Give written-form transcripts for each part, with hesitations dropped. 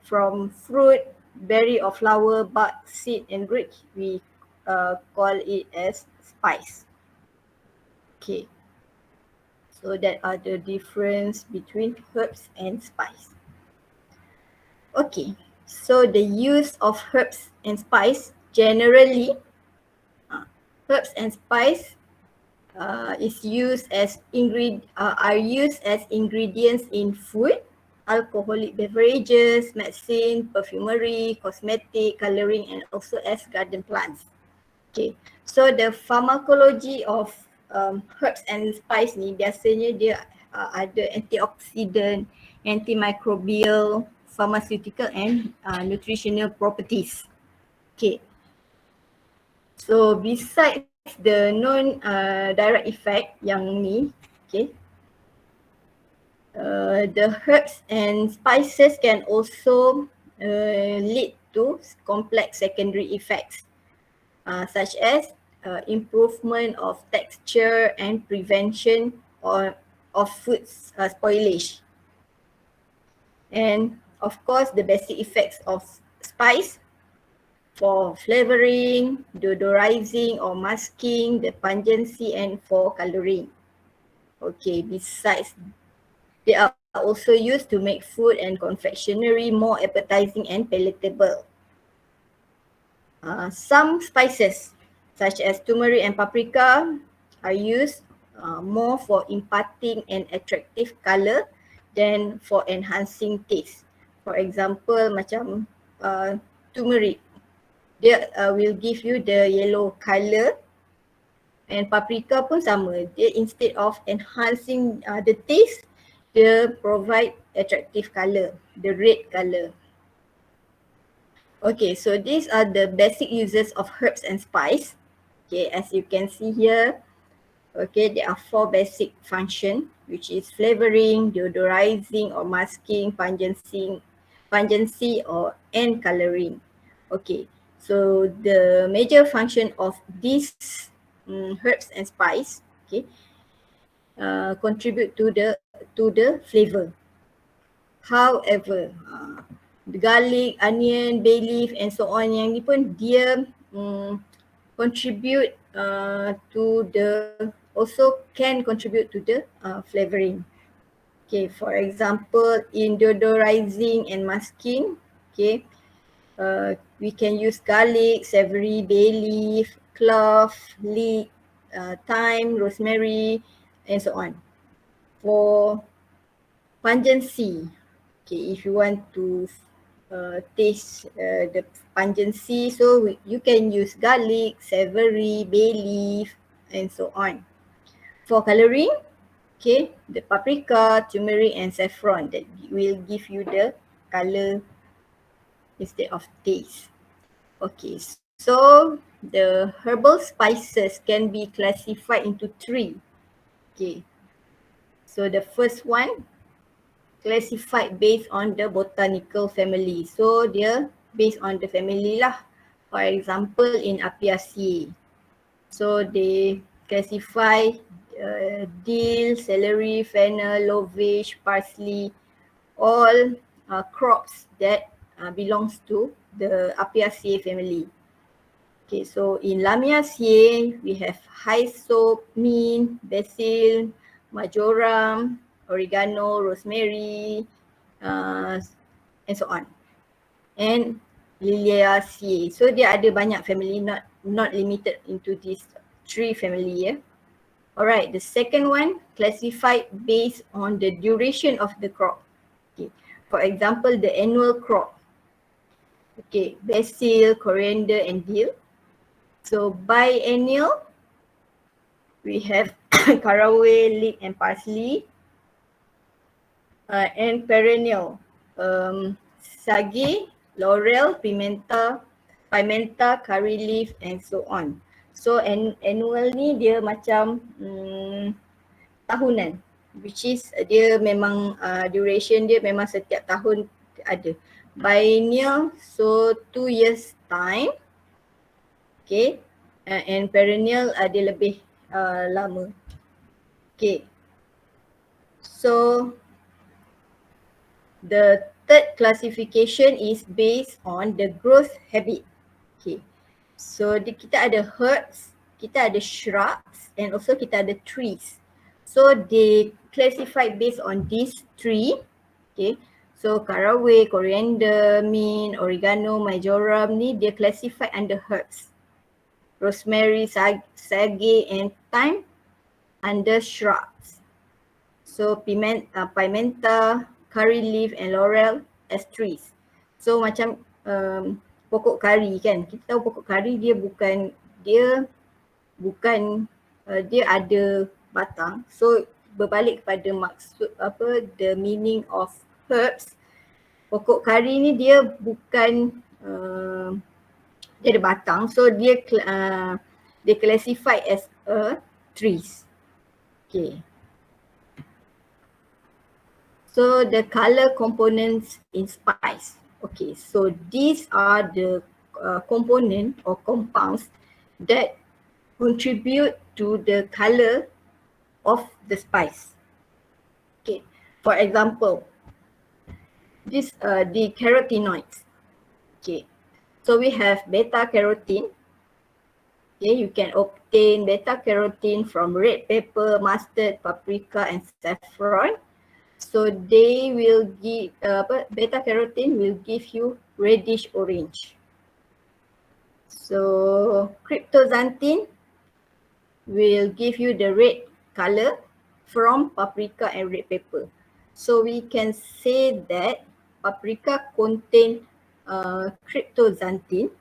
from fruit, berry or flower, bark, seed and root, we call it as spice. Okay, so that are the difference between herbs and spice. Okay, so the use of herbs and spice generally, herbs and spice is used as are used as ingredients in food, alcoholic beverages, medicine, perfumery, cosmetic, coloring, and also as garden plants. Okay, so the pharmacology of herbs and spice ni biasanya dia ada antioxidant, antimicrobial, pharmaceutical and nutritional properties. Okay, so besides the non direct effect yang ni, okay, the herbs and spices can also lead to complex secondary effects such as improvement of texture and prevention of food spoilage. And of course, the basic effects of spice for flavoring, deodorizing or masking, the pungency and for coloring. Okay, besides, they are also used to make food and confectionery more appetizing and palatable. Some spices such as turmeric and paprika are used more for imparting an attractive colour than for enhancing taste. For example, macam turmeric, dia will give you the yellow colour, and paprika pun sama. Dia instead of enhancing the taste, dia provide attractive colour, the red colour. Okay, so these are the basic uses of herbs and spice. Okay, as you can see here, okay, there are 4 basic function, which is flavoring, deodorizing or masking, pungency or and coloring. Okay, so the major function of these herbs and spice, okay, contribute to the flavor. However, the garlic, onion, bay leaf and so on, yang ni pun dia contribute to the, also can contribute to the flavoring. Okay, for example, in deodorizing and masking, okay, we can use garlic, savory, bay leaf, clove, leek, thyme, rosemary and so on. For pungency, okay, if you want to taste the pungency, so you can use garlic, savory, bay leaf and so on. For coloring, okay, the paprika, turmeric and saffron, that will give you the colour instead of taste. Okay, so the herbal spices can be classified into 3. Okay, so the first one, classified based on the botanical family. So dia based on the family lah. For example, in Apiaceae, so they classify dill, celery, fennel, lovage, parsley, all crops that belongs to the Apiaceae family. Okay, so in Lamiaceae, we have hyssop, mint, basil, marjoram, oregano, rosemary, and so on. And Liliaceae. So dia ada banyak family, not limited into these 3 family. Alright, the second one, classified based on the duration of the crop. Okay. For example, the annual crop. Okay, basil, coriander and dill. So biennial, we have caraway, leek and parsley. And perennial, sage, laurel, pimenta, curry leaf and so on. So annual ni dia macam tahunan, which is dia memang duration dia memang setiap tahun ada. Biennial, so 2 years time. Okay, and perennial dia lebih lama. Okay, so the third classification is based on the growth habit. Okay. So kita ada herbs, kita ada shrubs, and also kita ada trees. So they classify based on these three. Okay. So caraway, coriander, mint, oregano, marjoram ni dia classify under herbs. Rosemary, sage, and thyme under shrubs. So pimenta, curry leaf, and laurel as trees. So macam pokok kari kan, kita tahu pokok kari dia bukan dia ada batang. So berbalik kepada maksud the meaning of herbs, pokok kari ni dia bukan dia ada batang, so dia classify as a trees. Okay. So the color components in spice. Okay, so these are the component or compounds that contribute to the color of the spice. Okay, for example, this the carotenoids. Okay, so we have beta carotene. Okay, you can obtain beta carotene from red pepper, mustard, paprika, and saffron. So they will give beta carotene will give you reddish orange. So cryptoxanthin will give you the red color from paprika and red pepper. So we can say that paprika contain cryptoxanthin,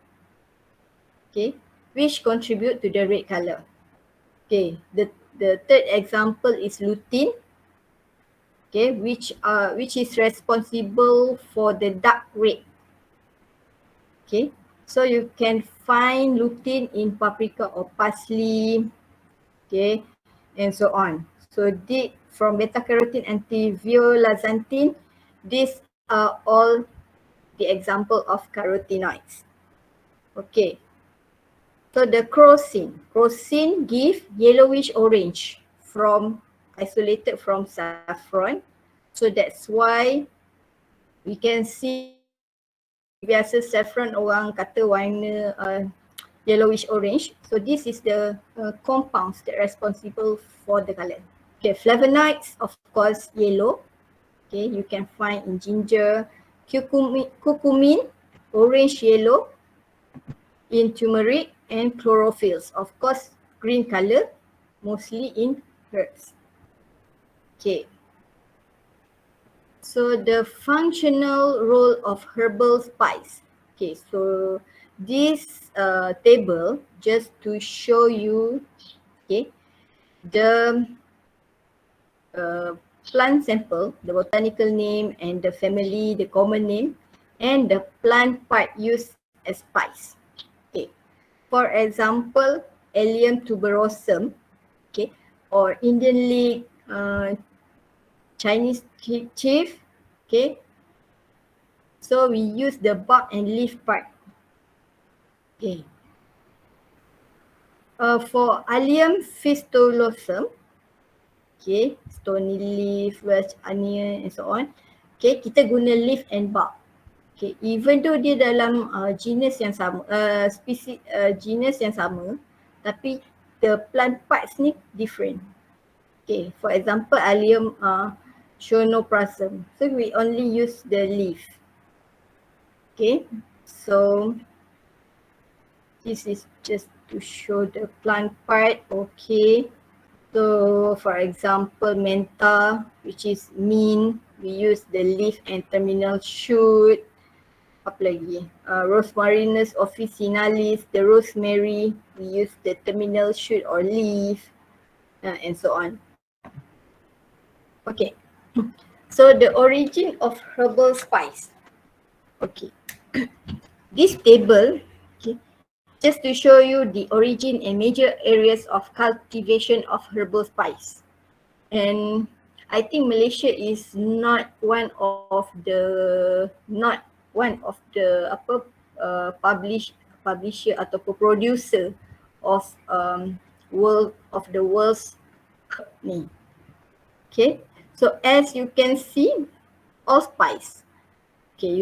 okay, which contribute to the red color. Okay, the third example is lutein. Okay, which is responsible for the dark red. Okay, so you can find lutein in paprika or parsley, okay, and so on. So from beta carotene and violaxanthin, these are all the example of carotenoids. Okay, so the crocin give yellowish orange isolated from saffron. So that's why we can see biasa saffron orang kata warna yellowish orange. So this is the compounds that are responsible for the color. Okay, flavonoids, of course, yellow. Okay, you can find in ginger, curcumin, orange yellow, in turmeric, and chlorophylls. Of course, green color, mostly in herbs. Okay. So the functional role of herbal spice. Okay, so this table just to show you, okay, the plant sample, the botanical name and the family, the common name, and the plant part used as spice. Okay, for example, Allium tuberosum, okay, or Indian leek, Chinese chief, okay. So we use the bark and leaf part. Okay. For Allium fistulosum, okay, stony leaf, Welsh onion and so on. Okay, kita guna leaf and bark. Okay, even though dia dalam genus yang sama, spesies genus yang sama, tapi the plant parts ni different. Okay, for example, Allium schoenoprasum. So we only use the leaf. Okay, so this is just to show the plant part. Okay, so for example, mentha, which is mint, we use the leaf and terminal shoot. Apa lagi? Rosmarinus officinalis, the rosemary, we use the terminal shoot or leaf, and so on. Okay, so the origin of herbal spice. Okay, this table, okay, just to show you the origin and major areas of cultivation of herbal spice. And I think Malaysia is not one of the publisher atau producer of the world's ni. Okay, so as you can see, allspice. Okay,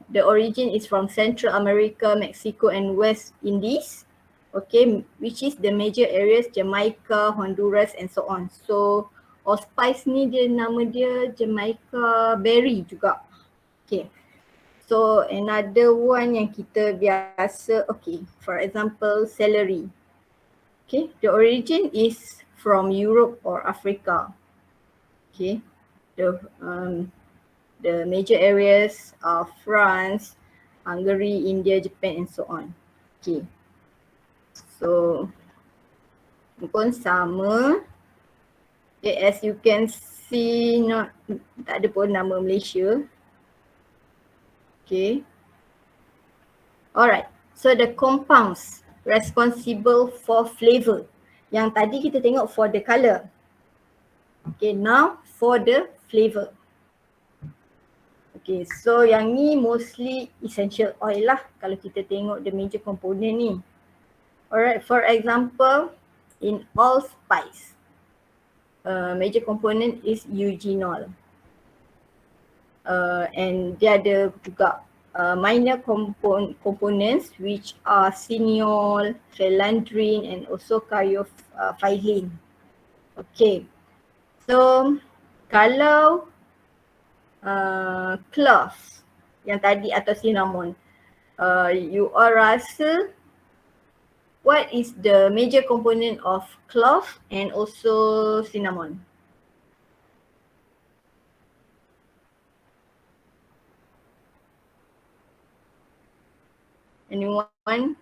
the origin is from Central America, Mexico and West Indies. Okay, which is the major areas Jamaica, Honduras and so on. So allspice ni nama dia Jamaica berry juga. Okay. So another one yang kita biasa, okay, for example celery. Okay, the origin is from Europe or Africa. Okay, the major areas are France, Hungary, India, Japan and so on. Okay, so pun sama. Okay, as you can see, tak ada pun nama Malaysia. Okay. Alright, so the compounds responsible for flavor. Yang tadi kita tengok for the color. Okay, now for the flavor. Okay, so yang ni mostly essential oil lah kalau kita tengok the major component ni. Alright, for example, in allspice, major component is eugenol. And dia ada juga minor components which are cineol, phelandrine and also caryophyllene. Okay, so kalau clove yang tadi atau cinnamon, you all rasa what is the major component of clove and also cinnamon? Anyone?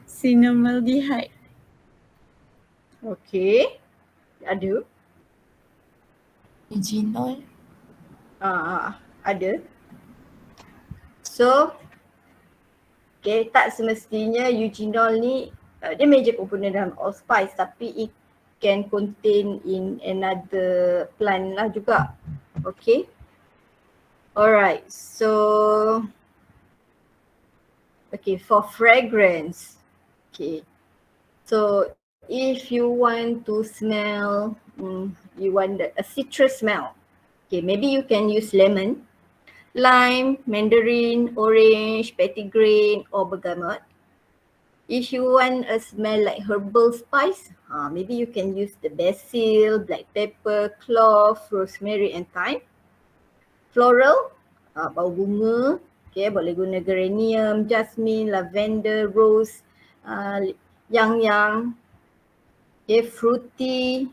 Cinnamaldehyde. Okay, ada. Eugenol. Ada. So, okay, tak semestinya eugenol ni dia major component dalam allspice tapi it can contain in another plant lah juga. Okay. Alright, so okay, for fragrance. Okay. So if you want to smell, you want a citrus smell. Okay, maybe you can use lemon, lime, mandarin, orange, petitgrain or bergamot. If you want a smell like herbal spice, maybe you can use the basil, black pepper, clove, rosemary and thyme. Floral, bau bunga, okay, boleh guna geranium, jasmine, lavender, rose, yang. Okay, fruity,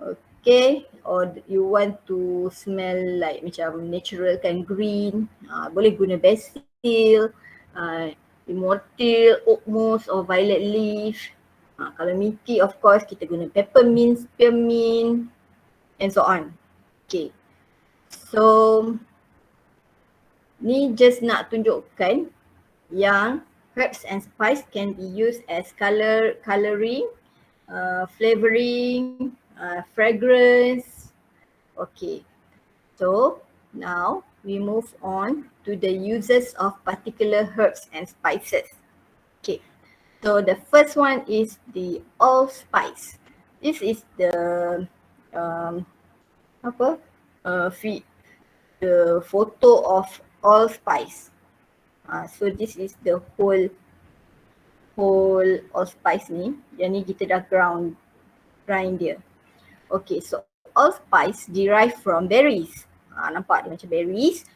okay, or you want to smell like macam natural kan green, boleh guna basil, immortelle, oak moss or violet leaf. Kalau minty of course kita guna peppermint, spearmint and so on. Okay, so ni just nak tunjukkan yang herbs and spice can be used as coloring, flavoring, fragrance. Okay, so now we move on to the uses of particular herbs and spices. Okay, so the first one is the allspice. This is the the photo of allspice. So this is the whole allspice ni. Yang ni kita dah grind dia. Okay, so allspice derived from berries. Nampak dia macam berries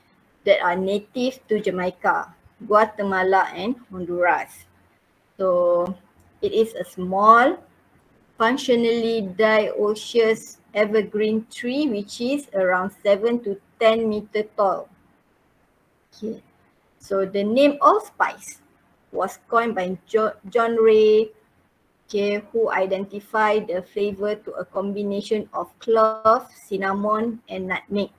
that are native to Jamaica, Guatemala and Honduras. So it is a small, functionally dioecious evergreen tree which is around 7 to 10 meter tall. Okay, so the name allspice was coined by John Ray, okay, who identified the flavor to a combination of clove, cinnamon and nutmeg.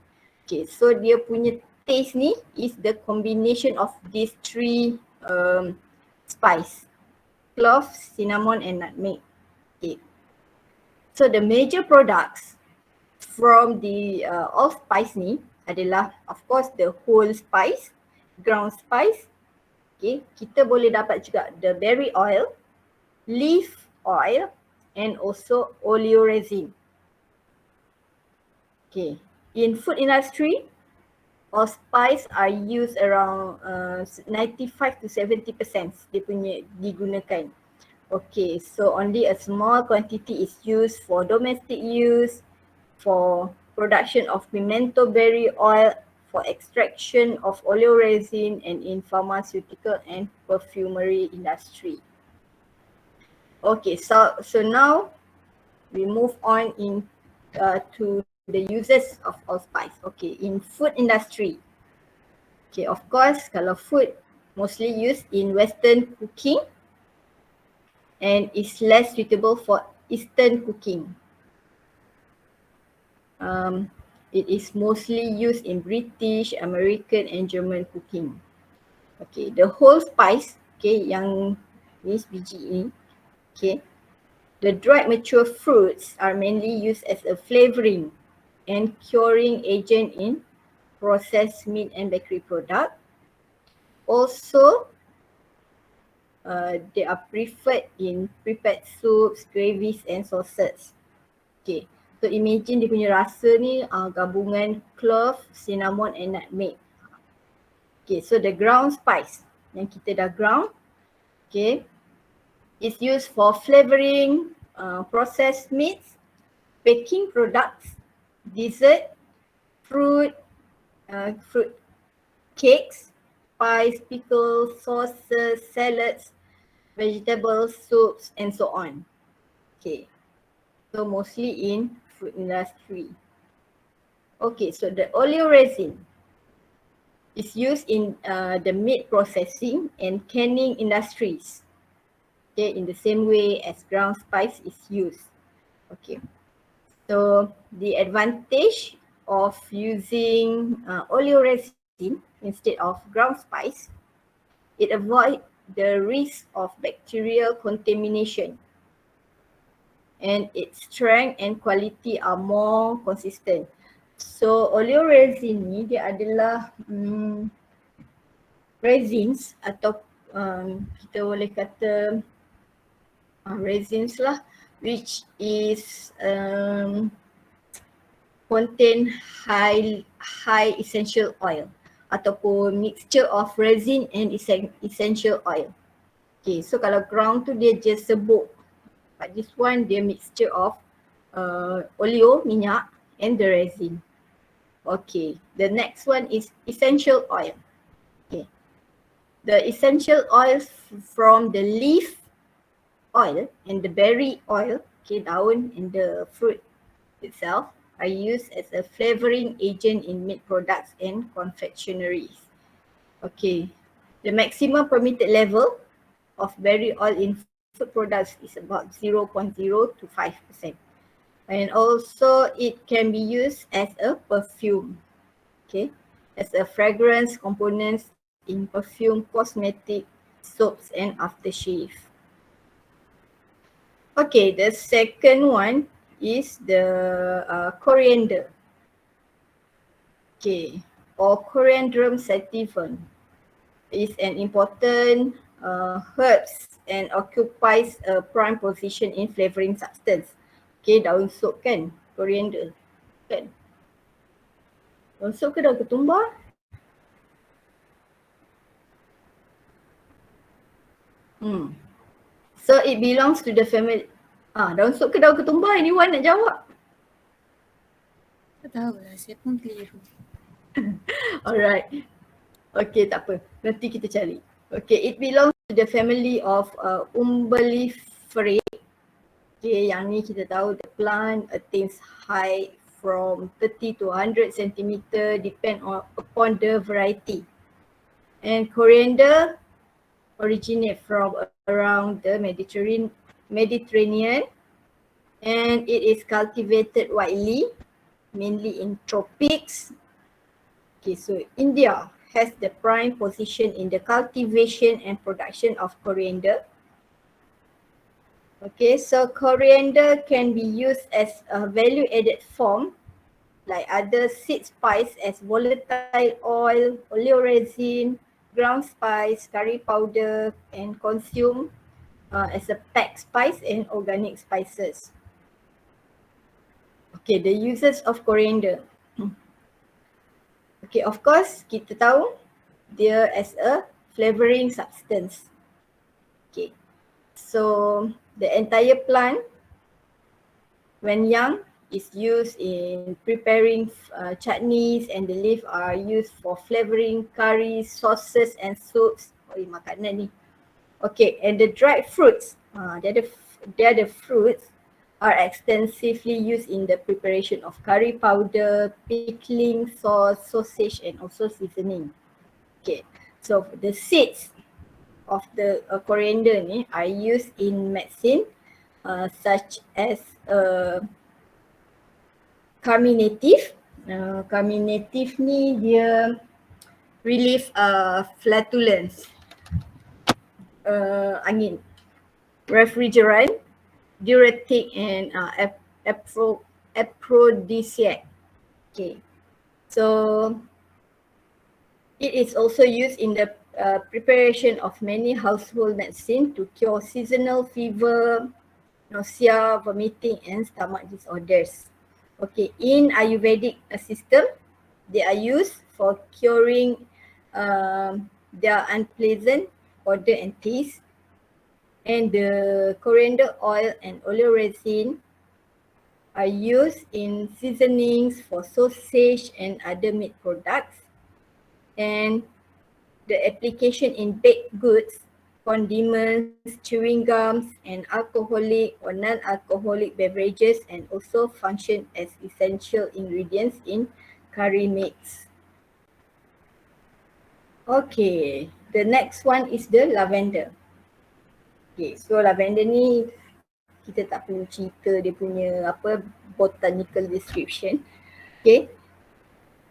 Okay, so dia punya taste ni is the combination of these three spice, clove, cinnamon and nutmeg. Okay, so the major products from the allspice ni adalah of course the whole spice, ground spice, Okay, kita boleh dapat juga the berry oil, leaf oil and also oleoresin. Okay, in food industry, allspice are used around 95 to 70% dia punya digunakan. Okay, so only a small quantity is used for domestic use, for production of pimento berry oil, for extraction of oleoresin, and in pharmaceutical and perfumery industry. Okay, so now we move on to the uses of allspice. Okay, in food industry. Okay, of course, kalau food mostly used in Western cooking and is less suitable for Eastern cooking. It is mostly used in British, American and German cooking. Okay, the whole spice, okay, yang ni biji ini, okay. The dried mature fruits are mainly used as a flavouring and curing agent in processed meat and bakery product. Also, they are preferred in prepared soups, gravies and sauces. Okay, so imagine dia punya rasa ni gabungan clove, cinnamon and nutmeg. Okay, so the ground spice yang kita dah ground, okay, is used for flavouring, processed meats, baking products, dessert, fruit cakes, pies, pickles, sauces, salads, vegetables, soups and so on. Okay, so mostly in food industry. Okay, so the oleoresin is used in the meat processing and canning industries. Okay, in the same way as ground spice is used. Okay, so the advantage of using oleoresin instead of ground spice, it avoids the risk of bacterial contamination and its strength and quality are more consistent. So oleoresin ni dia adalah resins atau kita boleh kata resins lah, which is contain high essential oil ataupun mixture of resin and essential oil. Okay, so kalau ground tu dia just serbuk, but this one dia mixture of oleo, minyak and the resin. Okay, the next one is essential oil. Okay, the essential oils from the leaf oil and the berry oil, okay, daun and the fruit itself are used as a flavouring agent in meat products and confectioneries. Okay, the maximum permitted level of berry oil in food products is about 0.0 to 5%. And also it can be used as a perfume, okay, as a fragrance components in perfume, cosmetic, soaps and aftershave. Okay, the second one is the coriander. Okay, or Coriandrum sativum is an important herbs and occupies a prime position in flavouring substance. Okay, daun sop kan, coriander kan. Daun sop ke daun ketumbar? So it belongs to the family. Daun sop ke daun ketumbar? Anyone nak jawab? Tak tahulah, saya pun keliru. Alright. Okay, tak apa. Nanti kita cari. Okay, it belongs to the family of Umbelliferae. Okay, yang ni kita tahu the plant attains height from 30 to 100 cm upon the variety. And coriander originate from around the Mediterranean and it is cultivated widely, mainly in tropics. Okay, so India has the prime position in the cultivation and production of coriander. Okay, so coriander can be used as a value-added form like other seed spice as volatile oil, oleoresin, ground spice, curry powder, and consumed as a packed spice and organic spices. Okay, the uses of coriander. Okay, of course kita tahu dia as a flavouring substance. Okay, so the entire plant when young is used in preparing chutneys, and the leaf are used for flavouring curries, sauces and soups. Oh, makanan ni. Okay, and the dried fruits, they are the fruits are extensively used in the preparation of curry powder, pickling, sauce, sausage and also seasoning. Okay, so the seeds of the coriander ni are used in medicine such as carminative. Carminative ni dia relieve flatulence, angin, refrigerant, diuretic and aphrodisiac. Okay, so it is also used in the preparation of many household medicine to cure seasonal fever, nausea, vomiting and stomach disorders. Okay, in Ayurvedic system, they are used for curing their unpleasant odor and taste. And the coriander oil and oleo resin are used in seasonings for sausage and other meat products. And the application in baked goods, condiments, chewing gums, and alcoholic or non-alcoholic beverages, and also function as essential ingredients in curry mix. Okay, the next one is the lavender. Okay, so lavender ni kita tak perlu cerita dia punya apa botanical description. Okay,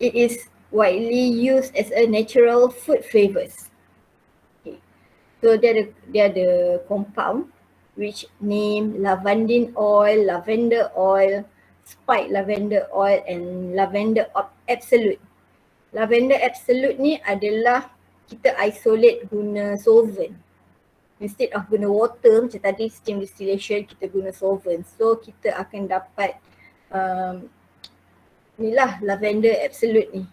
it is widely used as a natural food flavors. Okay, so dia ada compound which name lavandin oil, lavender oil, spiked lavender oil and lavender absolute. Lavender absolute ni adalah kita isolate guna solvent. Instead of guna water macam tadi steam distillation, kita guna solvent. So kita akan dapat inilah lavender absolute ni.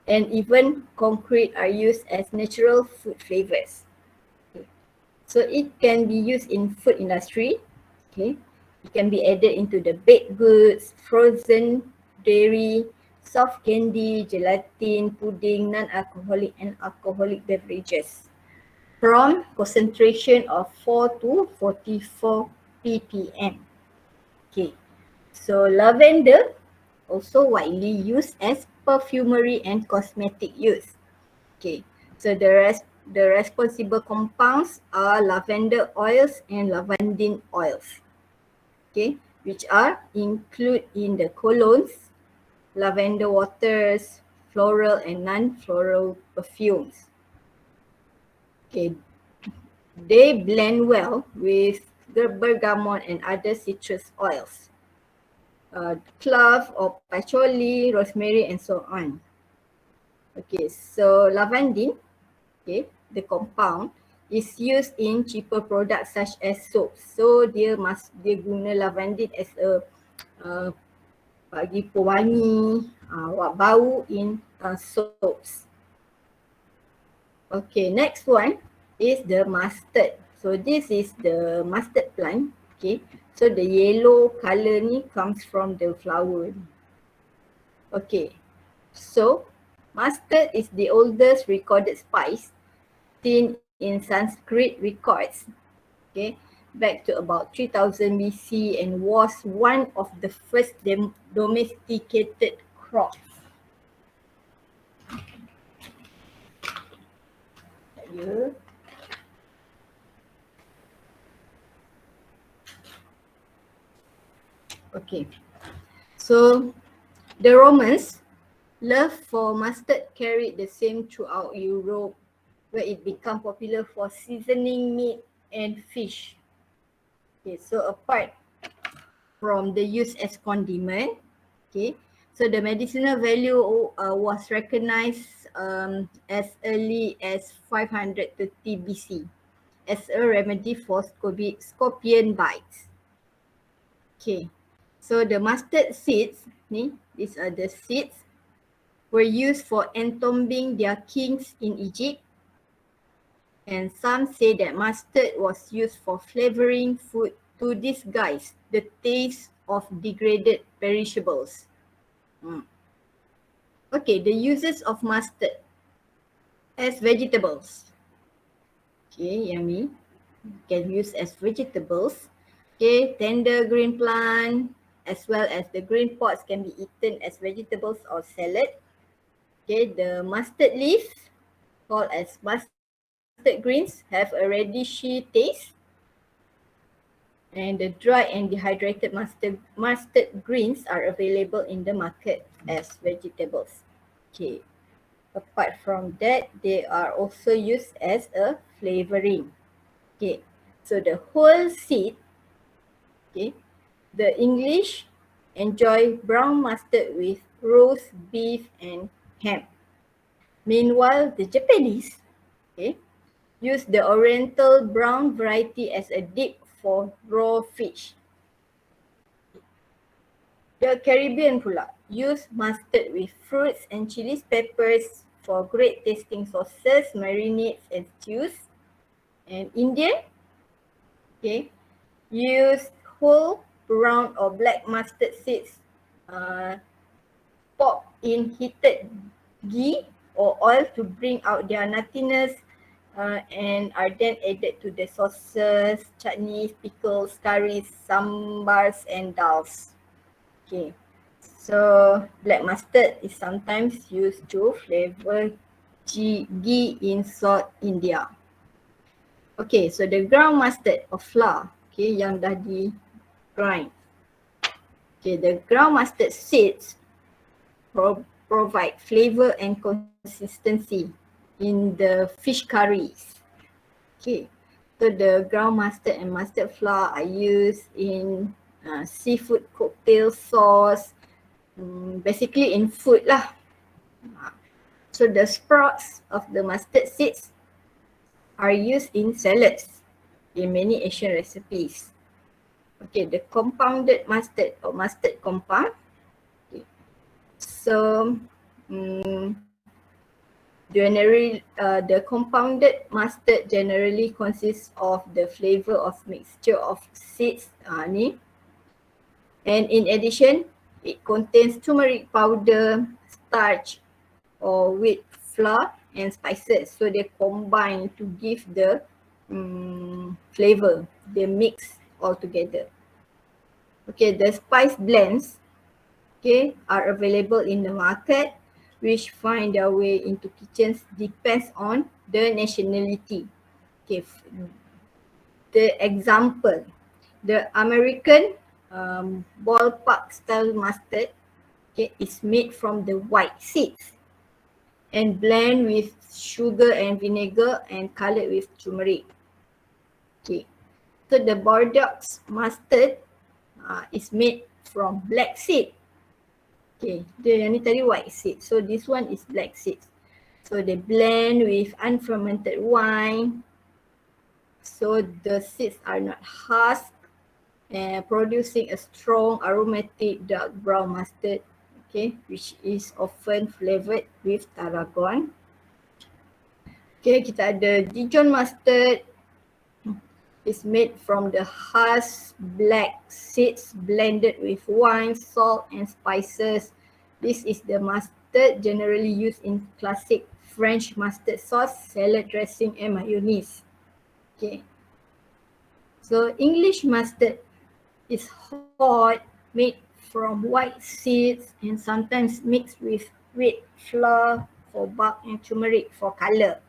And even concrete are used as natural food flavors. Okay. So it can be used in food industry. Okay. It can be added into the baked goods, frozen dairy, soft candy, gelatin, pudding, non-alcoholic and alcoholic beverages from concentration of 4 to 44 ppm. Okay, so lavender also widely used as perfumery and cosmetic use. Okay, so the responsible compounds are lavender oils and lavandin oils. Okay, which are included in the colognes, lavender waters, floral and non-floral perfumes. Okay, they blend well with the bergamot and other citrus oils, clove or patchouli, rosemary and so on. Okay, so lavandin, okay, the compound is used in cheaper products such as soaps. So dia guna lavandin as a bagi pewangi, bau in soaps. Okay, next one is the mustard. So this is the mustard plant. Okay, so the yellow color ni comes from the flower. Okay, so mustard is the oldest recorded spice seen in Sanskrit records. Okay, back to about 3000 BC and was one of the first domesticated crops. Yeah. Okay, so the Romans' love for mustard carried the same throughout Europe, where it became popular for seasoning meat and fish. Okay, so apart from the use as condiment, okay, So the medicinal value was recognized as early as 530 BC as a remedy for scorpion bites. Okay, so the mustard seeds, these are the seeds, were used for entombing their kings in Egypt. And some say that mustard was used for flavoring food to disguise the taste of degraded perishables. Okay, the uses of mustard as vegetables. Okay, yummy. Can use as vegetables. Okay, tender green plant as well as the green pods can be eaten as vegetables or salad. Okay, the mustard leaf called as mustard greens have a reddish taste. And the dry and dehydrated mustard greens are available in the market as vegetables. Okay. Apart from that, they are also used as a flavoring. Okay. So the whole seed, okay, the English enjoy brown mustard with roast beef and ham. Meanwhile, the Japanese, okay, use the oriental brown variety as a dip for raw fish. The Caribbean pula use mustard with fruits and chili peppers for great tasting sauces, marinades and stews. And Indian, okay, use whole, brown or black mustard seeds popped in heated ghee or oil to bring out their nuttiness and are then added to the sauces, chutneys, pickles, curries, sambars and dals. Okay, so black mustard is sometimes used to flavor ghee in South India. Okay, so the ground mustard or flour, okay, yang dah di grind. Okay, the ground mustard seeds provide flavor and consistency in the fish curries. Okay, so the ground mustard and mustard flour are used in seafood cocktail sauce, basically in food lah. So the sprouts of the mustard seeds are used in salads in many Asian recipes. Okay, the compounded mustard or mustard compound. Okay. So the compounded mustard generally consists of the flavor of mixture of seeds ni. And in addition, it contains turmeric powder, starch or wheat flour and spices. So they combine to give the flavor. They mix all together. Okay, the spice blends, okay, are available in the market, which find their way into kitchens depends on the nationality. Okay, the example, the American ballpark style mustard, okay, is made from the white seeds and blend with sugar and vinegar and colored with turmeric. Okay, so the Bordeaux mustard is made from black seed. Okay, the yang ni tadi white seed. So this one is black seed. So they blend with unfermented wine. So the seeds are not husked, producing a strong aromatic dark brown mustard. Okay, which is often flavored with tarragon. Okay, kita ada Dijon mustard. It's made from the husked black seeds blended with wine, salt and spices. This is the mustard generally used in classic French mustard sauce, salad dressing and mayonnaise. Okay. So English mustard is hot, made from white seeds and sometimes mixed with wheat flour for bulk and turmeric for color.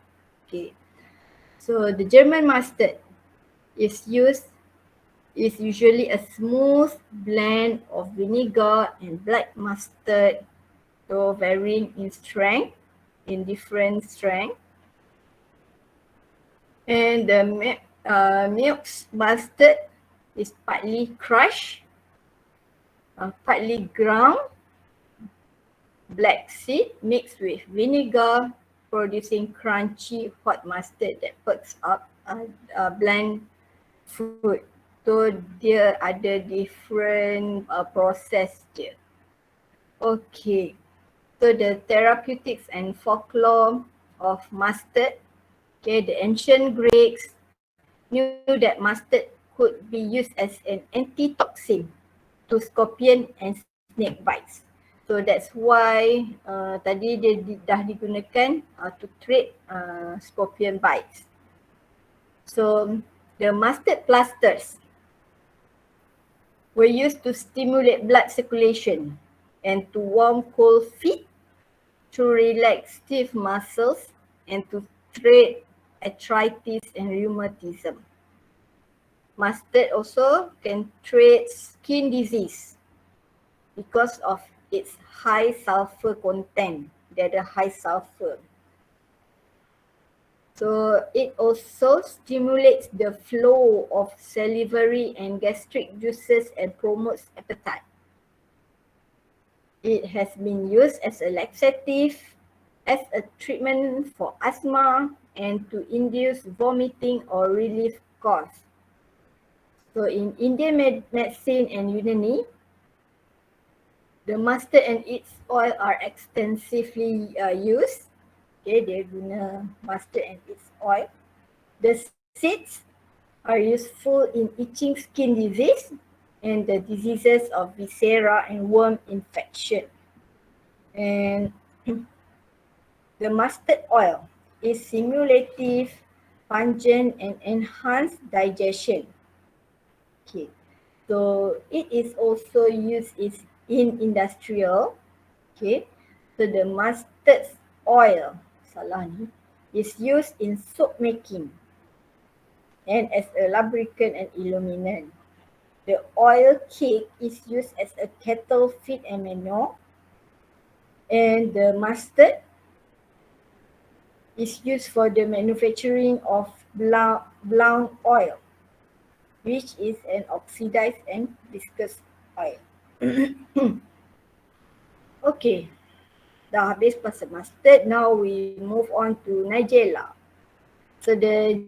Okay. So the German mustard is usually a smooth blend of vinegar and black mustard, though varying in strength, in different strength. And the mixed mustard is partly crushed, partly ground, black seed mixed with vinegar, producing crunchy hot mustard that perks up bland food. So dia ada different process dia. Okay, so the therapeutics and folklore of mustard. Okay, the ancient Greeks knew that mustard could be used as an antitoxin to scorpion and snake bites. So that's why tadi dia dah digunakan to treat scorpion bites. So the mustard plasters were used to stimulate blood circulation and to warm cold feet, to relax stiff muscles, and to treat arthritis and rheumatism. Mustard also can treat skin disease because of its high sulfur content. Dia ada high sulfur. So it also stimulates the flow of salivary and gastric juices and promotes appetite. It has been used as a laxative, as a treatment for asthma, and to induce vomiting or relieve cough. So in Indian medicine and Unani, the mustard and its oil are extensively used. Okay, dia guna mustard and its oil. The seeds are useful in itching skin disease and the diseases of viscera and worm infection. And the mustard oil is stimulative, pungent, and enhance digestion. Okay, so it is also used in industrial. Okay, so the mustard oil is used in soap making and as a lubricant and illuminant. The oil cake is used as a cattle feed and manure, and the mustard is used for the manufacturing of brown oil, which is an oxidized and viscous oil. Okay, dah habis pasal mustard. Now we move on to Nigella. So the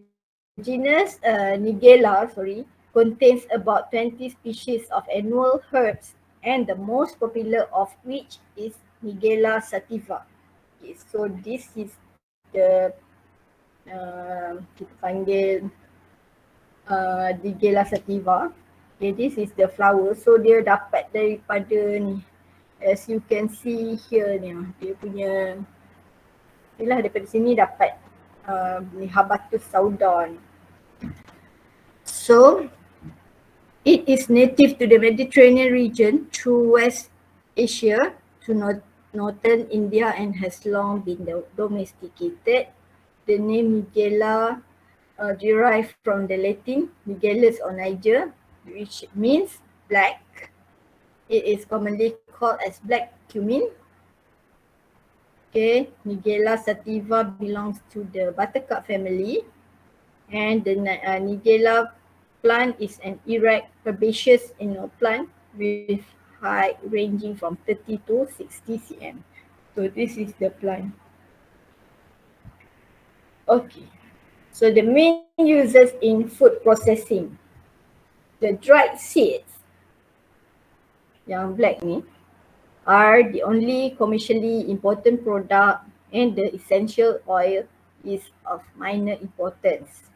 genus Nigella contains about 20 species of annual herbs, and the most popular of which is Nigella sativa. Okay, so this is the kita panggil Nigella sativa. Okay, this is the flower. So dia dapat daripada ni, as you can see here ni, dia punya inilah daripada sini dapat ni Habatus sauda ni. So it is native to the Mediterranean region through West Asia to northern India and has long been domesticated. The name Nigella derived from the Latin Nigellus or Niger, which means black. It is commonly called as black cumin. Okay, Nigella sativa belongs to the buttercup family, and the Nigella plant is an erect herbaceous annual plant with height ranging from 30 to 60 cm. So this is the plant. Okay, so the main uses in food processing. The dried seeds, yang black ni, are the only commercially important product, and the essential oil is of minor importance.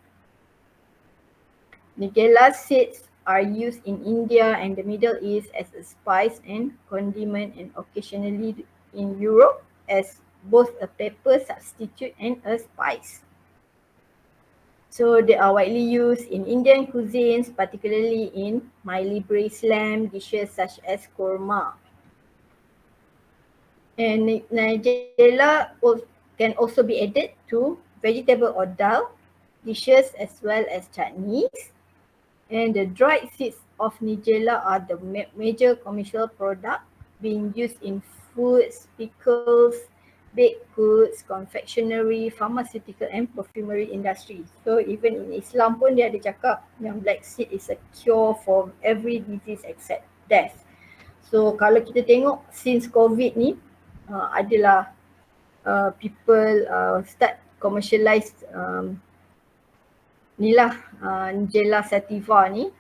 Nigella seeds are used in India and the Middle East as a spice and condiment, and occasionally in Europe as both a pepper substitute and a spice. So they are widely used in Indian cuisines, particularly in mildly braised lamb dishes such as korma. And Nigella can also be added to vegetable or dal dishes as well as chutneys. And the dried seeds of Nigella are the major commercial product being used in foods, pickles, baked goods, confectionery, pharmaceutical and perfumery industry. So even in Islam pun dia ada cakap yang black seed is a cure for every disease except death. So kalau kita tengok since COVID ni, adalah people start commercialize ni lah Nigella sativa ni,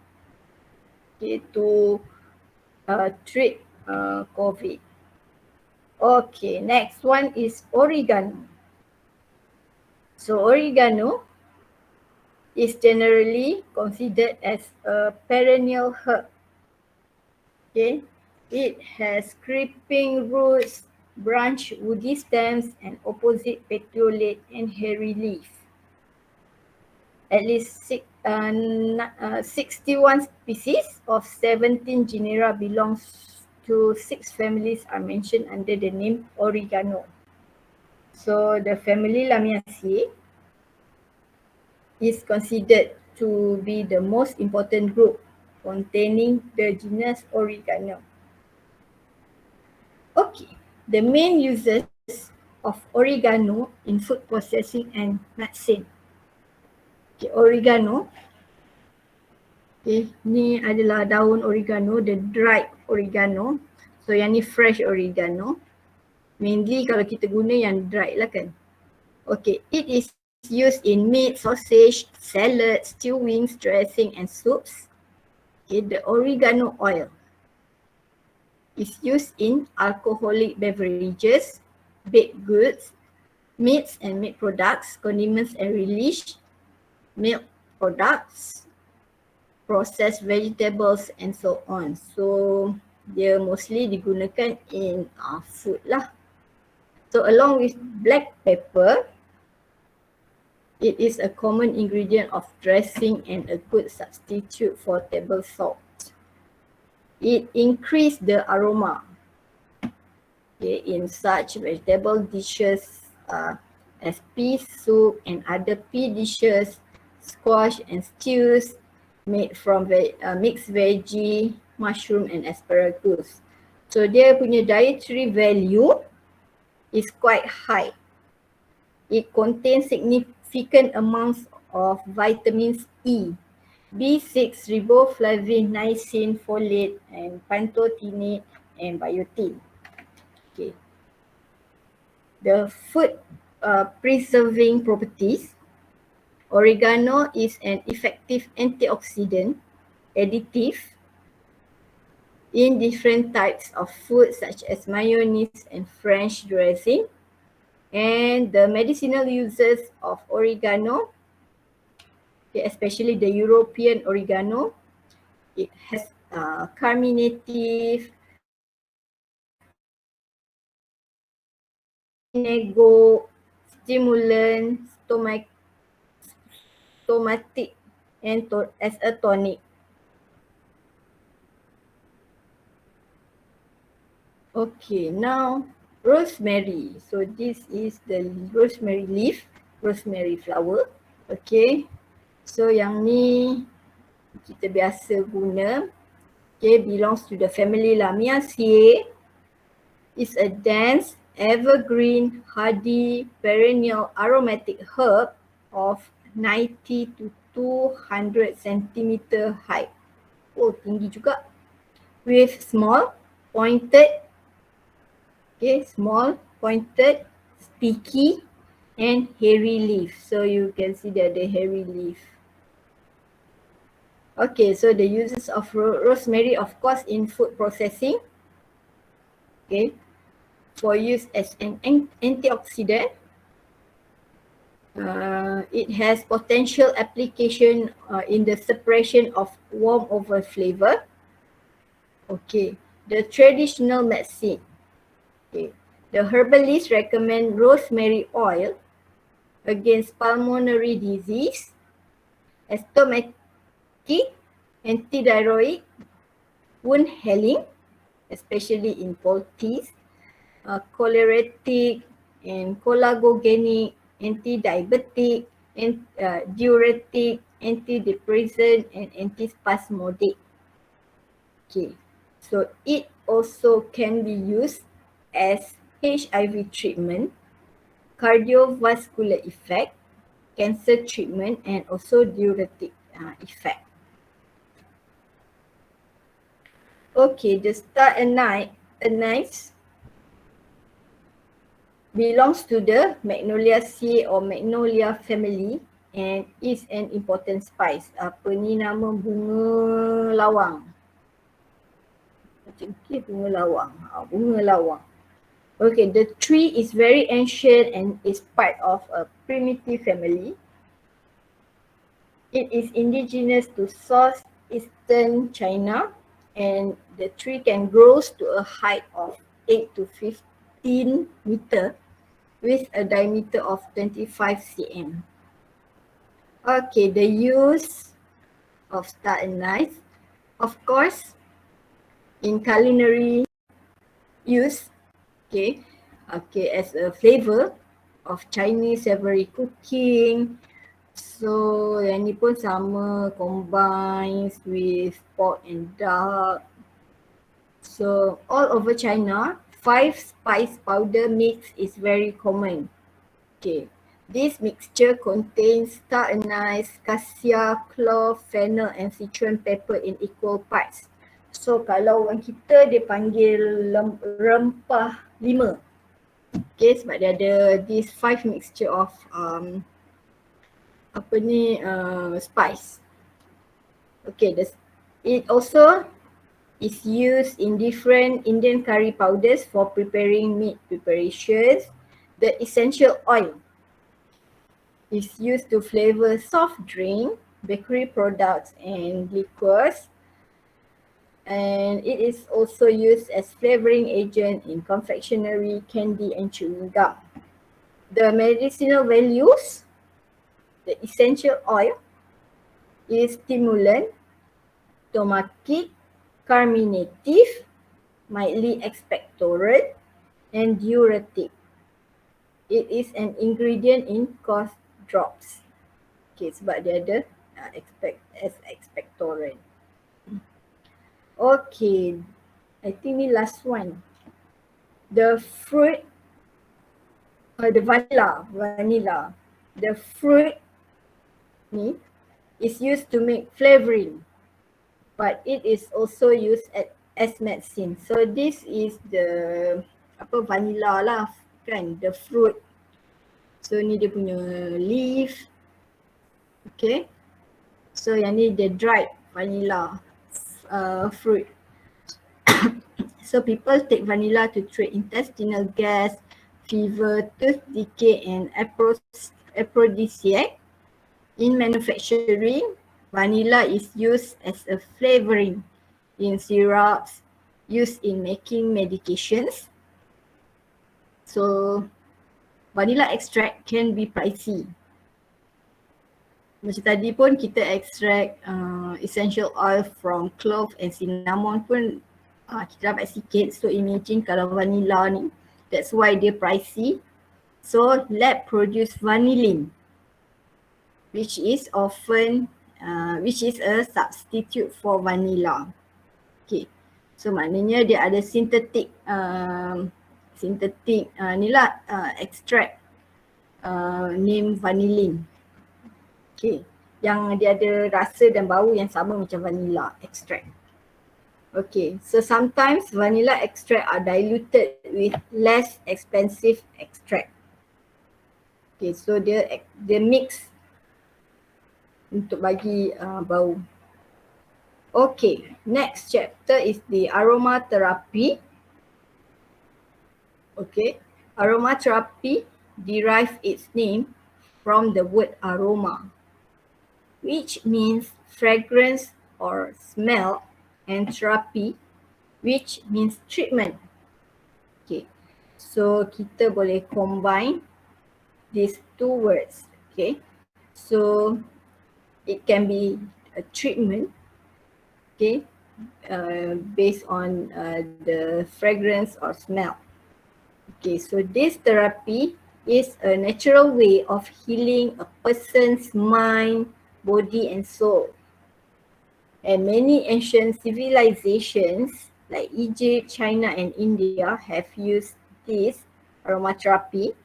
okay, to treat COVID. Okay, next one is oregano. So oregano is generally considered as a perennial herb. Okay, it has creeping roots, branch woody stems, and opposite petiolate and hairy leaf. At least 61 species of 17 genera belongs to 6 families are mentioned under the name oregano. So the family Lamiaceae is considered to be the most important group containing the genus oregano. Okay, the main uses of oregano in food processing and medicine. Okay, oregano. Okay, ni adalah daun oregano, the dried oregano. So yang ni fresh oregano. Mainly kalau kita guna yang dried lah kan. Okay, it is used in meat, sausage, salad, stewings, dressing and soups. Okay, the oregano oil is used in alcoholic beverages, baked goods, meats and meat products, condiments and relish, milk products, processed vegetables and so on. So dia mostly digunakan in food lah. So along with black pepper, it is a common ingredient of dressing and a good substitute for table salt. It increases the aroma, okay, in such vegetable dishes as pea soup and other pea dishes, squash and stews made from mixed veggie, mushroom and asparagus. So dia punya dietary value is quite high. It contains significant amounts of vitamins E, B6, riboflavin, niacin, folate and pantothenate and biotin. Okay. The food preserving properties. Oregano is an effective antioxidant additive in different types of food such as mayonnaise and French dressing. And the medicinal uses of oregano, okay, especially the European oregano, it has carminative, nego, stimulant, stomatic and as a tonic. Okay, now rosemary. So this is the rosemary leaf, rosemary flower. Okay, so yang ni kita biasa guna. Okay, belongs to the family Lamiaceae. It's a dense, evergreen, hardy, perennial aromatic herb of 90 to 200 centimeter height. Oh, tinggi juga. With small, pointed, okay, small, pointed, sticky and hairy leaf. So you can see that the hairy leaf. Okay, so the uses of rosemary, of course, in food processing. Okay, for use as an antioxidant. It has potential application in the suppression of warm over flavor. Okay, the traditional medicine. Okay, the herbalists recommend rosemary oil against pulmonary disease, stomachic, antithyroid, wound healing, especially in poultices, choleratic and cholanogenic, anti-diabetic, and diuretic, antidepressant, and antispasmodic. Okay, so it also can be used as HIV treatment, cardiovascular effect, cancer treatment, and also diuretic effect. Okay, the star anise belongs to the Magnoliaceae or Magnolia family and is an important spice. Apa ni nama bunga lawang? Okay, bunga lawang. Bunga lawang. Okay, the tree is very ancient and is part of a primitive family. It is indigenous to southeastern China and the tree can grow to a height of 8 to 15 meter with a diameter of 25 cm. Okay, the use of star anise, of course, in culinary use, okay, as a flavor of Chinese savory cooking. So yang ni pun sama, combines with pork and duck. So all over China, 5 spice powder mix is very common. Okay, this mixture contains star anise, cassia, clove, fennel and Sichuan pepper in equal parts. So kalau orang kita dia panggil rempah 5. Okay, sebab dia ada this 5 mixture of spice. Okay, it also is used in different Indian curry powders for preparing meat preparations. The essential oil is used to flavor soft drink, bakery products and liqueurs. And it is also used as flavoring agent in confectionery, candy and chewing gum. The medicinal values, the essential oil is stimulant, stomachic, carminative, mildly expectorant, and diuretic. It is an ingredient in cough drops. Okay, sebab dia ada expectorant. Okay, I think ni last one. The fruit, the vanilla. The fruit ni is used to make flavoring, but it is also used as medicine. So this is the vanilla lah kan, the fruit. So ni dia punya leaf. Okay. So yang ni the dried vanilla fruit. So people take vanilla to treat intestinal gas, fever, tooth decay and aphrodisiac. In manufacturing, vanilla is used as a flavoring in syrups, used in making medications. So vanilla extract can be pricey. Macam tadi pun kita extract essential oil from clove and cinnamon pun kita dapat sikit. So imagine kalau vanilla ni, that's why dia pricey. So lab produce vanillin, which is a substitute for vanilla. Okay, so maknanya dia ada synthetic extract name vanillin. Okay, yang dia ada rasa dan bau yang sama macam vanilla extract. Okay, so sometimes vanilla extract are diluted with less expensive extract. Okay, so dia mix untuk bagi bau. Okay, next chapter is the aromatherapy. Okay, aromatherapy derives its name from the word aroma, which means fragrance or smell, and therapy, which means treatment. Okay, so kita boleh combine these two words. Okay, so it can be a treatment, okay, based on the fragrance or smell. Okay, so this therapy is a natural way of healing a person's mind, body and soul. And many ancient civilizations like Egypt, China and India have used this aromatherapy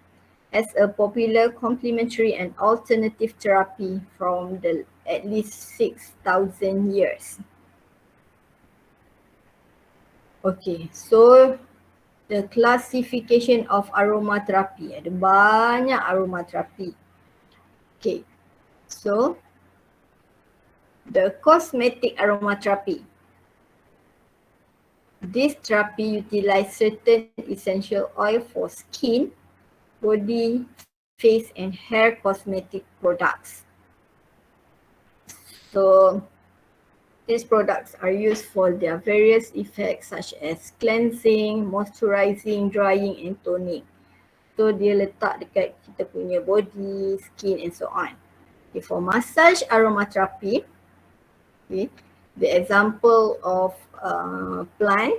as a popular complementary and alternative therapy from at least 6,000 years. Okay, so the classification of aromatherapy. Ada banyak aromatherapy. Okay, so the cosmetic aromatherapy. This therapy utilize certain essential oil for skin, body, face and hair cosmetic products. So these products are used for their various effects such as cleansing, moisturizing, drying and toning. So dia letak dekat kita punya body, skin and so on. Okay, for massage aromatherapy, okay, the example of plant,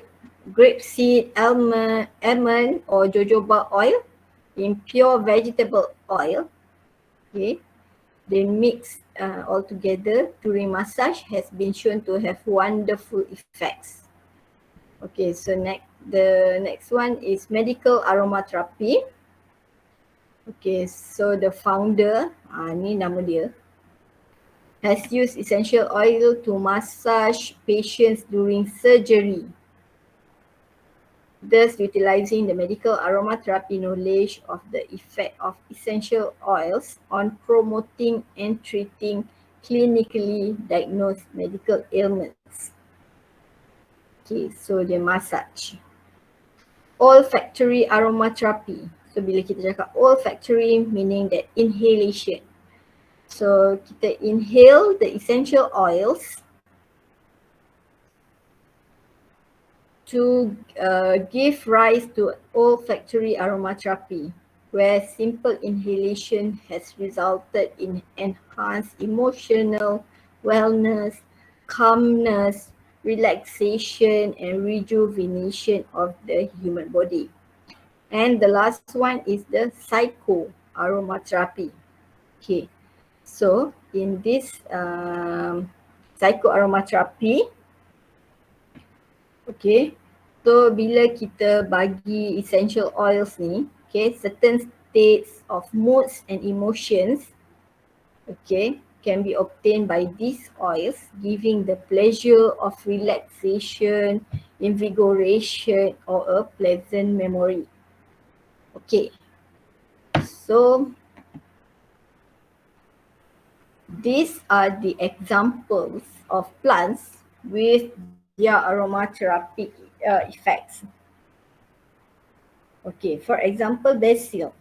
grapeseed, almond or jojoba oil in pure vegetable oil. Okay, they mix all together during massage has been shown to have wonderful effects. Okay, so the next one is medical aromatherapy. Okay, so the founder, ni nama dia, has used essential oil to massage patients during surgery, thus utilizing the medical aromatherapy knowledge of the effect of essential oils on promoting and treating clinically diagnosed medical ailments. Okay, so dia massage. Olfactory aromatherapy. So bila kita cakap olfactory meaning that inhalation. So kita inhale the essential oils to give rise to olfactory aromatherapy, where simple inhalation has resulted in enhanced emotional wellness, calmness, relaxation and rejuvenation of the human body. And the last one is the psycho aromatherapy. Okay, so in this psycho aromatherapy, okay, so bila kita bagi essential oils ni, okay, certain states of moods and emotions, okay, can be obtained by these oils, giving the pleasure of relaxation, invigoration or a pleasant memory. Okay, so these are the examples of plants with their aromatherapy effects. Okay, for example basil.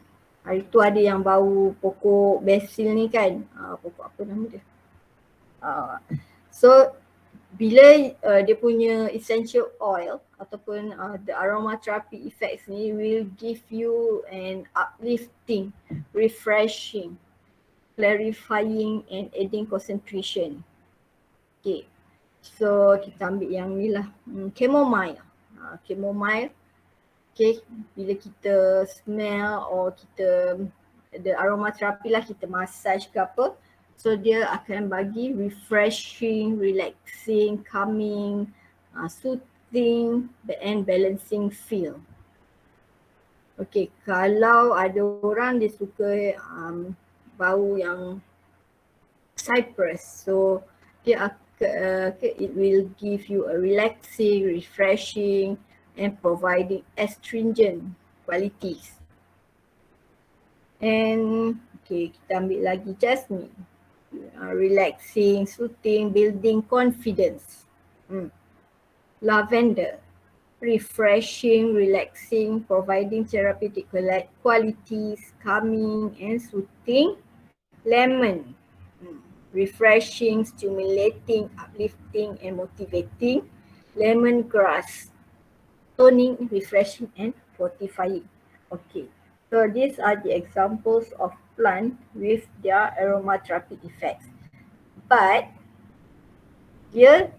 Hari tu ada yang bau pokok basil ni kan, pokok apa nama dia? So bila dia punya essential oil ataupun the aromatherapy effects ni will give you an uplifting, refreshing, clarifying and adding concentration. Okay, so kita ambil yang ni lah, chamomile. Chamomile, okay, bila kita smell or kita the aromatherapy lah, kita massage ke apa, so dia akan bagi refreshing, relaxing, calming, soothing and balancing feel. Okay, kalau ada orang dia suka bau yang cypress, so dia it will give you a relaxing, refreshing and providing astringent qualities. And okay, kita ambil lagi jasmine, relaxing, soothing, building confidence. Lavender, refreshing, relaxing, providing therapeutic qualities, calming and soothing. Lemon, refreshing, stimulating, uplifting and motivating. Lemongrass, toning, refreshing and fortifying. Okay, so these are the examples of plant with their aromatherapy effects. But dia,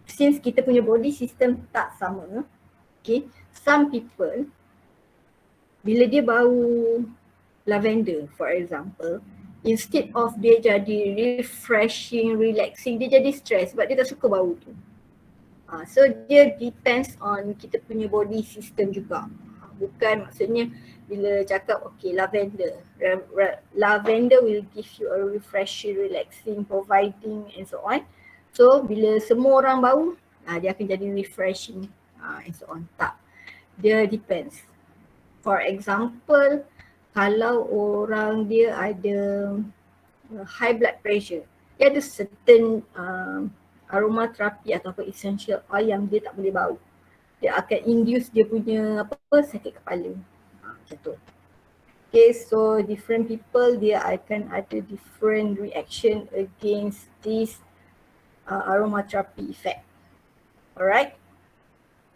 since kita punya body system tak sama, okay, some people bila dia bau lavender for example, instead of dia jadi refreshing, relaxing, dia jadi stress sebab dia tak suka bau tu. So dia depends on kita punya body system juga. Bukan maksudnya bila cakap okay lavender, lavender will give you a refreshing, relaxing, providing and so on. So bila semua orang bau, dia akan jadi refreshing and so on. Tak. Dia depends. For example, kalau orang dia ada high blood pressure, dia ada certain aromaterapi ataupun essential oil yang dia tak boleh bau. Dia akan induce dia punya sakit kepala. Macam tu. Okay, so different people dia akan ada different reaction against this aromatherapy effect. Alright.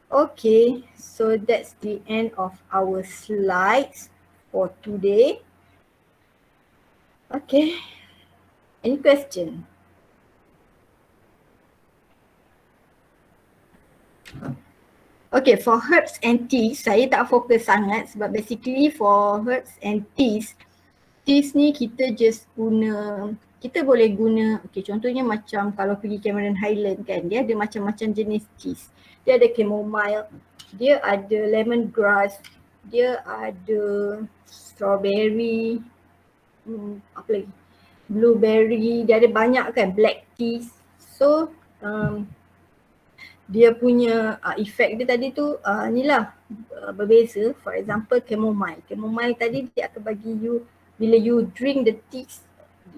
Okay, so that's the end of our slides for today. Okay, any question? Okay, for herbs and teas, saya tak fokus sangat sebab basically for herbs and teas ni kita just guna, kita boleh guna, okay, contohnya macam kalau pergi Cameron Highland kan, dia ada macam-macam jenis teas. Dia ada chamomile, dia ada lemongrass, dia ada strawberry, apa lagi, blueberry, dia ada banyak kan, black teas. So dia punya effect dia tadi tu ni lah berbeza. For example chamomile. Chamomile tadi dia akan bagi you, bila you drink the teas,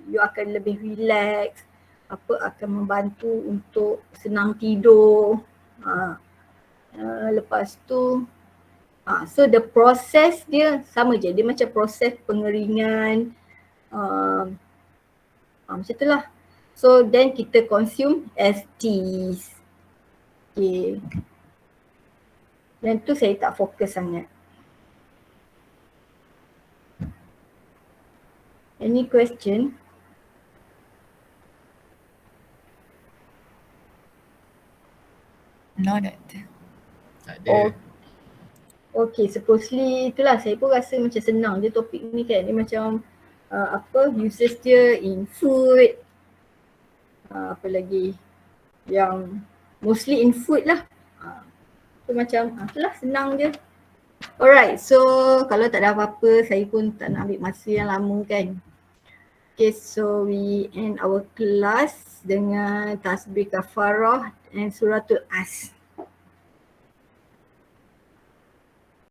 you akan lebih relax, akan membantu untuk senang tidur. Lepas tu so the process dia sama je, dia macam proses pengeringan macam tu lah. So then kita consume as teas. Okay. Dan tu saya tak fokus sangat. Any question? No, Doctor. Tak ada. Okay, supposedly itulah saya pun rasa macam senang je topik ni kan. Dia macam uses dia in food, apa lagi yang mostly in food lah. So macam itulah senang je. Alright, so kalau tak ada apa-apa saya pun tak nak ambil masa yang lama kan. Okay, so we end our class dengan tasbih kafarah and suratul As.